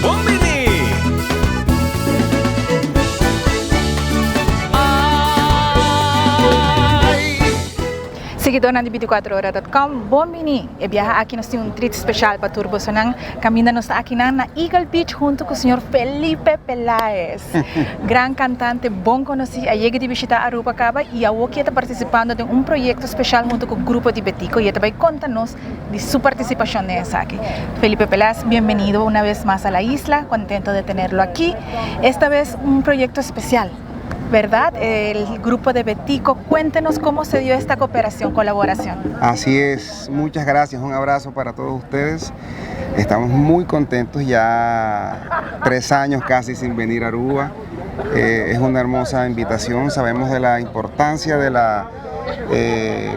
Bombini. Seguidor de 24horas.com, Bombini. E viaja aqui, nós temos treat especial para Turbo Sonang. Caminamos aqui na Eagle Beach junto com o senhor Felipe Peláez. Gran cantante, bom conhecido. Chega de visitar Aruba Caba e a Woki está participando de um projeto especial junto com o grupo de Betico e também conta-nos de sua participação nessa aqui. Felipe Peláez, bienvenido una vez más a la isla, contento de tenerlo aquí. Esta vez un proyecto especial, ¿verdad? El grupo de Betico. Cuéntenos cómo se dio esta cooperación, colaboración. Así es, muchas gracias, un abrazo para todos ustedes. Estamos muy contentos, ya 3 años casi sin venir a Aruba. Es una hermosa invitación, sabemos de la importancia de la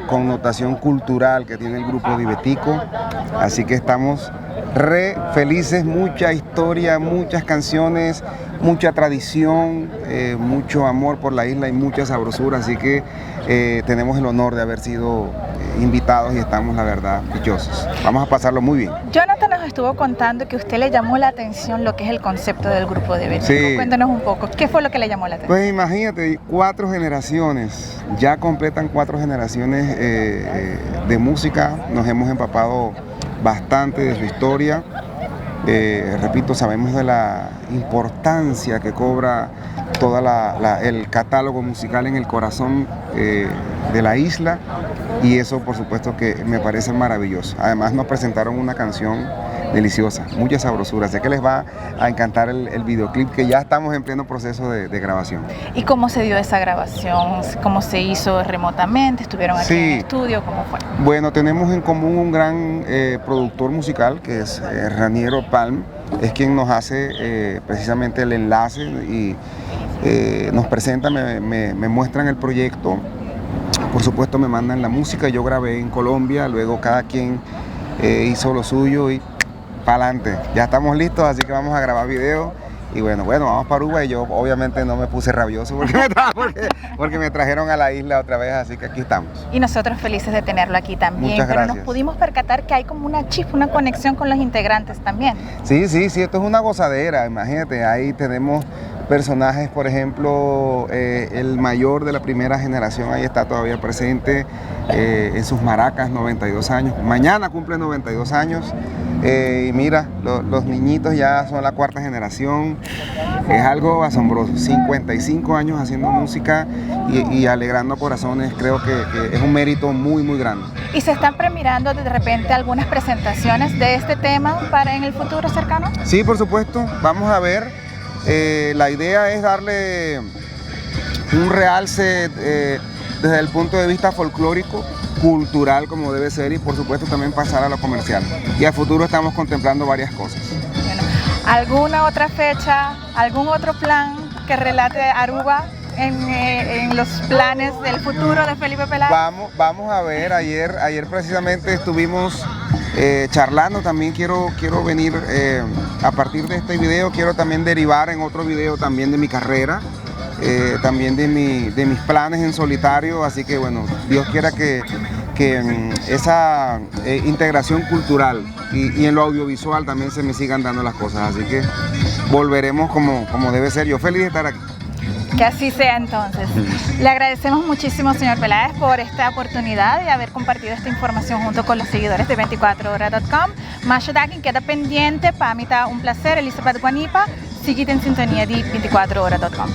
connotación cultural que tiene el grupo de Betico, así que estamos re felices, mucha historia, muchas canciones, mucha tradición, mucho amor por la isla y mucha sabrosura, así que tenemos el honor de haber sido invitados y estamos, la verdad, dichosos. Vamos a pasarlo muy bien. Jonathan nos estuvo contando que a usted le llamó la atención lo que es el concepto del grupo de Betico. Sí. Cuéntanos un poco, ¿qué fue lo que le llamó la atención? Pues imagínate, 4 generaciones, ya completan 4 generaciones de música, nos hemos empapado bastante de su historia. Repito, sabemos de la importancia que cobra todo el catálogo musical en el corazón de la isla, y eso por supuesto que me parece maravilloso. Además nos presentaron una canción deliciosa, mucha sabrosura, sé que les va a encantar el videoclip, que ya estamos en pleno proceso de grabación. ¿Y cómo se dio esa grabación? ¿Cómo se hizo remotamente? ¿Estuvieron aquí en el estudio? ¿Cómo fue? Bueno, tenemos en común un gran productor musical que es Raniero Palm, es quien nos hace precisamente el enlace y nos presenta, me muestran el proyecto, por supuesto me mandan la música, yo grabé en Colombia, luego cada quien hizo lo suyo y para adelante, ya estamos listos, así que vamos a grabar video. Y bueno, vamos para Aruba, y yo obviamente no me puse rabioso porque me trajeron a la isla otra vez, así que aquí estamos. Y nosotros felices de tenerlo aquí también. Muchas gracias. Pero nos pudimos percatar que hay como una chispa, una conexión con los integrantes también. Sí, esto es una gozadera, imagínate, ahí tenemos personajes, por ejemplo, el mayor de la primera generación, ahí está todavía presente en sus maracas, 92 años, mañana cumple 92 años, y mira, los niñitos ya son la 4ª generación, es algo asombroso, 55 años haciendo música y alegrando corazones, creo que es un mérito muy, muy grande. ¿Y se están premirando de repente algunas presentaciones de este tema para en el futuro cercano? Sí, por supuesto, vamos a ver. La idea es darle un realce desde el punto de vista folclórico, cultural como debe ser, y por supuesto también pasar a lo comercial. Y a futuro estamos contemplando varias cosas. Bueno, ¿alguna otra fecha, algún otro plan que relate Aruba en los planes del futuro de Felipe Peláez? Vamos a ver, ayer precisamente estuvimos charlando, también quiero venir a partir de este video, quiero también derivar en otro video también de mi carrera, también de mis planes en solitario, así que bueno, Dios quiera que esa integración cultural y en lo audiovisual también se me sigan dando las cosas, así que volveremos como debe ser. Yo feliz de estar aquí. Que así sea entonces. Le agradecemos muchísimo, señor Peláez, por esta oportunidad de haber compartido esta información junto con los seguidores de 24horas.com. Mashadakin queda pendiente, para mí está un placer, Elizabeth Guanipa, seguid en sintonía de 24horas.com.